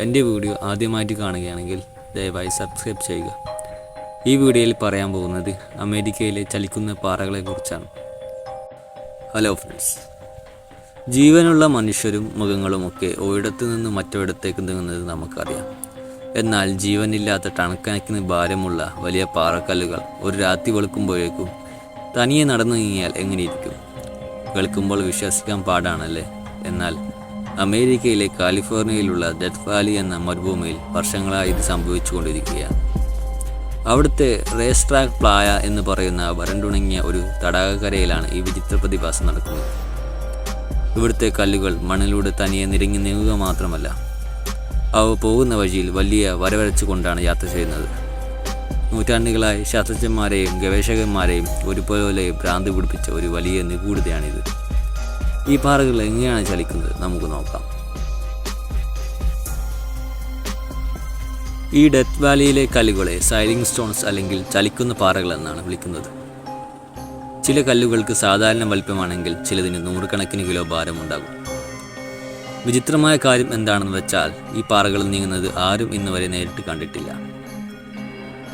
എൻ്റെ വീഡിയോ ആദ്യമായിട്ട് കാണുകയാണെങ്കിൽ ദയവായി സബ്സ്ക്രൈബ് ചെയ്യുക. ഈ വീഡിയോയിൽ പറയാൻ പോകുന്നത് അമേരിക്കയിലെ ചലിക്കുന്ന പാറകളെക്കുറിച്ചാണ്. ഹലോ ഫ്രണ്ട്സ്, ജീവനുള്ള മനുഷ്യരും മൃഗങ്ങളുമൊക്കെ ഒരിടത്തു നിന്ന് മറ്റൊരിടത്തേക്ക് നീങ്ങുന്നത് നമുക്കറിയാം. എന്നാൽ ജീവനില്ലാത്ത ടണക്കണക്കിന് ഭാരമുള്ള വലിയ പാറക്കല്ലുകൾ ഒരു രാത്രി വെളുക്കുമ്പോഴേക്കും തനിയെ നടന്നു നീങ്ങിയാൽ എങ്ങനെയിരിക്കും? കേൾക്കുമ്പോൾ വിശ്വസിക്കാൻ പാടാണല്ലേ. എന്നാൽ അമേരിക്കയിലെ കാലിഫോർണിയയിലുള്ള ഡെത്ത് വാലി എന്ന മരുഭൂമിയിൽ വർഷങ്ങളായി ഇത് സംഭവിച്ചുകൊണ്ടിരിക്കുകയാണ്. അവിടുത്തെ റേസ് ട്രാക്ക് പ്ലായ എന്ന് പറയുന്ന വരണ്ടുണങ്ങിയ ഒരു തടാകക്കരയിലാണ് ഈ വിചിത്ര പ്രതിഭാസം നടക്കുന്നത്. ഇവിടുത്തെ കല്ലുകൾ മണ്ണിലൂടെ തനിയെ നിരങ്ങി നീങ്ങുക മാത്രമല്ല, അവ പോകുന്ന വഴിയിൽ വലിയ വരവരച്ചുകൊണ്ടാണ് യാത്ര ചെയ്യുന്നത്. നൂറ്റാണ്ടുകളായി ശാസ്ത്രജ്ഞന്മാരെയും ഗവേഷകന്മാരെയും ഒരുപോലെ ഭ്രാന്തി പിടിപ്പിച്ച ഒരു വലിയ നിഗൂഢതയാണിത്. ഈ പാറകൾ എങ്ങനെയാണ് ചലിക്കുന്നത് നമുക്ക് നോക്കാം. ഈ ഡെത്ത് വാലിയിലെ കല്ലുകളെ സൈലിംഗ് സ്റ്റോൺസ് അല്ലെങ്കിൽ ചലിക്കുന്ന പാറകൾ എന്നാണ് വിളിക്കുന്നത്. ചില കല്ലുകൾക്ക് സാധാരണ വലിപ്പമാണെങ്കിൽ ചിലതിന് നൂറുകണക്കിന് കിലോ ഭാരമുണ്ടാകും. വിചിത്രമായ കാര്യം എന്താണെന്ന് വെച്ചാൽ ഈ പാറകൾ നീങ്ങുന്നത് ആരും ഇന്ന് വരെ നേരിട്ട് കണ്ടിട്ടില്ല.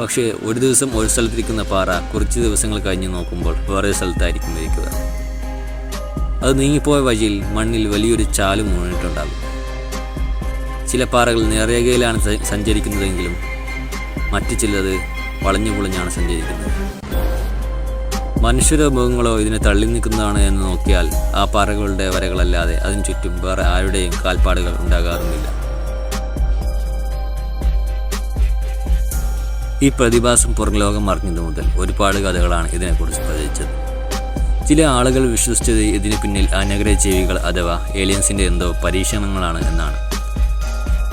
പക്ഷേ ഒരു ദിവസം ഒരു സ്ഥലത്തിരിക്കുന്ന പാറ കുറച്ച് ദിവസങ്ങൾ കഴിഞ്ഞ് നോക്കുമ്പോൾ വേറെ സ്ഥലത്തായിരിക്കും ഇരിക്കുക. അത് നീങ്ങിപ്പോയ വഴിയിൽ മണ്ണിൽ വലിയൊരു ചാല് മൂണിട്ടുണ്ടാകും. ചില പാറകൾ നേർരേഖയിലാണ് സഞ്ചരിക്കുന്നതെങ്കിലും മറ്റു ചിലത് വളഞ്ഞു പൊളിഞ്ഞാണ് സഞ്ചരിക്കുന്നത്. മനുഷ്യരോ മൃഗങ്ങളോ ഇതിനെ തള്ളി നിൽക്കുന്നതാണ് എന്ന് നോക്കിയാൽ ആ പാറകളുടെ വരകളല്ലാതെ അതിനു ചുറ്റും വേറെ ആരുടെയും കാൽപ്പാടുകൾ ഉണ്ടാകാറുമില്ല. ഈ പ്രതിഭാസം പുറംലോകം അറിഞ്ഞതു മുതൽ ഒരുപാട് കഥകളാണ് ഇതിനെക്കുറിച്ച് പ്രചരിച്ചത്. ചില ആളുകൾ വിശ്വസിച്ചത് ഇതിന് പിന്നിൽ അന്യഗ്രഹ ജീവികൾ അഥവാ ഏലിയൻസിൻ്റെ എന്തോ പരീക്ഷണങ്ങളാണ് എന്നാണ്.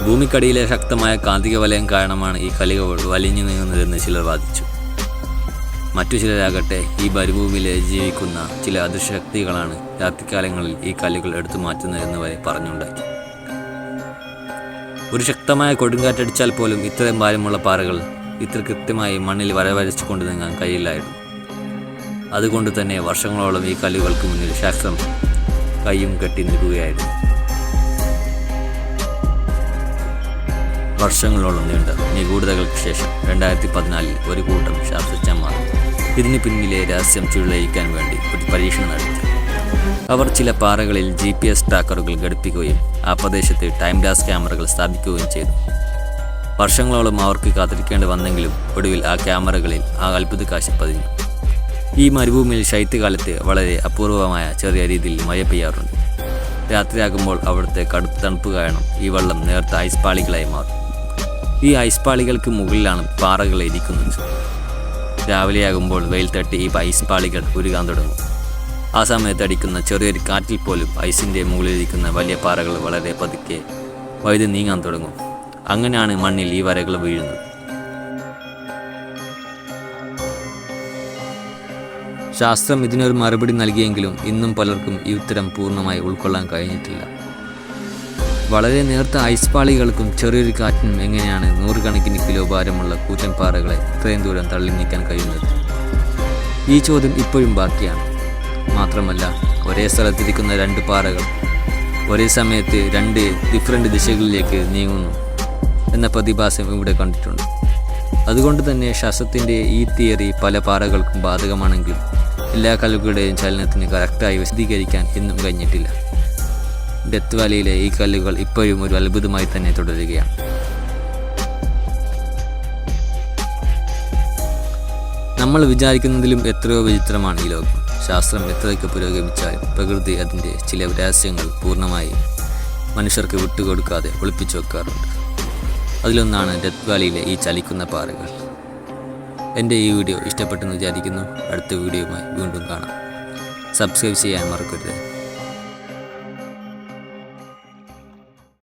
ഭൂമിക്കടിയിലെ ശക്തമായ കാന്തിക വലയം കാരണമാണ് ഈ കല്ലുകൾ വലിഞ്ഞു നീങ്ങുന്നതെന്ന് ചിലർ വാദിച്ചു. മറ്റു ചിലരാകട്ടെ ഈ മരുഭൂമിയിൽ ജീവിക്കുന്ന ചില അദൃശ്യശക്തികളാണ് രാത്രികാലങ്ങളിൽ ഈ കല്ലുകൾ എടുത്തു മാറ്റുന്നതെന്ന് വരെ പറഞ്ഞുണ്ടാക്കി. ഒരു ശക്തമായ കൊടുങ്കാറ്റടിച്ചാൽ പോലും ഇത്രയും ഭാരമുള്ള പാറകൾ ഇത്ര കൃത്യമായി മണ്ണിൽ വരവരച്ചു കൊണ്ട് നീങ്ങാൻ കഴിയില്ലായിരുന്നു. അതുകൊണ്ട് തന്നെ വർഷങ്ങളോളം ഈ കല്ലുകൾക്ക് മുന്നിൽ ശാസ്ത്രം കയ്യും കെട്ടി നിൽക്കുകയായിരുന്നു. വർഷങ്ങളോളം നീണ്ട നിഗൂഢതകൾക്ക് ശേഷം 2014 ഒരു കൂട്ടം ശാസ്ത്രജ്ഞന്മാർ ഇതിന് പിന്നിലെ രഹസ്യം ചുഴലിക്കാൻ വേണ്ടി ഒരു പരീക്ഷണം നടത്തി. അവർ ചില പാറകളിൽ GPS ട്രാക്കറുകൾ ഘടിപ്പിക്കുകയും ആ പ്രദേശത്ത് ടൈം ലാപ്സ് ക്യാമറകൾ സ്ഥാപിക്കുകയും ചെയ്തു. വർഷങ്ങളോളം അവർക്ക് കാത്തിരിക്കേണ്ടി വന്നെങ്കിലും ഒടുവിൽ ആ ക്യാമറകളിൽ ആ അത്ഭുത കാഴ്ച പതിഞ്ഞു. ഈ മരുഭൂമിയിൽ ശൈത്യകാലത്ത് വളരെ അപൂർവമായ ചെറിയ രീതിയിൽ മഴ പെയ്യാറുണ്ട്. രാത്രിയാകുമ്പോൾ അവിടുത്തെ കടുത്ത തണുപ്പ് കാരണം ഈ വെള്ളം നേർത്ത ഐസ് പാളികളായി മാറും. ഈ ഐസ് പാളികൾക്ക് മുകളിലാണ് പാറകൾ ഇരിക്കുന്നത്. രാവിലെയാകുമ്പോൾ വെയിൽ തട്ടി ഈ ഐസ് പാളികൾ ഉരുകാൻ തുടങ്ങും. ആ സമയത്ത് അടിക്കുന്ന ചെറിയൊരു കാറ്റിൽ പോലും ഐസിൻ്റെ മുകളിലിരിക്കുന്ന വലിയ പാറകൾ വളരെ പതുക്കെ വഴുതി നീങ്ങാൻ തുടങ്ങും. അങ്ങനെയാണ് മണ്ണിൽ ഈ വരകൾ വീഴുന്നത്. ശാസ്ത്രം ഇതിനൊരു മറുപടി നൽകിയെങ്കിലും ഇന്നും പലർക്കും ഈ ഉത്തരം പൂർണ്ണമായി ഉൾക്കൊള്ളാൻ കഴിഞ്ഞിട്ടില്ല. വളരെ നേർത്ത ഐസ് പാളികൾക്കും ചെറിയൊരു കാറ്റിനും എങ്ങനെയാണ് നൂറുകണക്കിന് കിലോ ഭാരമുള്ള കൂറ്റൻ പാറകളെ ഇത്രയും ദൂരം തള്ളി നീക്കാൻ കഴിയുന്നത്? ഈ ചോദ്യം ഇപ്പോഴും ബാക്കിയാണ്. മാത്രമല്ല, ഒരേ സ്ഥലത്തിരിക്കുന്ന രണ്ട് പാറകൾ ഒരേ സമയത്ത് രണ്ട് ഡിഫറൻറ്റ് ദിശകളിലേക്ക് നീങ്ങുന്നു എന്ന പ്രതിഭാസം ഇവിടെ കണ്ടിട്ടുണ്ട്. അതുകൊണ്ട് തന്നെ ശാസ്ത്രത്തിൻ്റെ ഈ തിയറി പല പാറകൾക്കും ബാധകമാണെങ്കിലും എല്ലാ കല്ലുകളുടെയും ചലനത്തിന് കറക്റ്റായി വിശദീകരിക്കാൻ ഇന്നും കഴിഞ്ഞിട്ടില്ല. ഡെത്ത് വാലിയിലെ ഈ കല്ലുകൾ ഇപ്പോഴും ഒരു അത്ഭുതമായി തന്നെ തുടരുകയാണ്. നമ്മൾ വിചാരിക്കുന്നതിലും എത്രയോ വിചിത്രമാണ് ഈ ലോകം. ശാസ്ത്രം എത്രയൊക്കെ പുരോഗമിച്ചാലും പ്രകൃതി അതിൻ്റെ ചില രഹസ്യങ്ങൾ പൂർണ്ണമായി മനുഷ്യർക്ക് വിട്ടുകൊടുക്കാതെ ഒളിപ്പിച്ചു വെക്കാറുണ്ട്. അതിലൊന്നാണ് ഡെത്ത് വാലിയിലെ ഈ ചലിക്കുന്ന പാറകൾ. എൻ്റെ ഈ വീഡിയോ ഇഷ്ടപ്പെട്ടെന്ന് വിചാരിക്കുന്നു. അടുത്ത വീഡിയോയുമായി വീണ്ടും കാണാം. സബ്സ്ക്രൈബ് ചെയ്യാൻ മറക്കരുത്.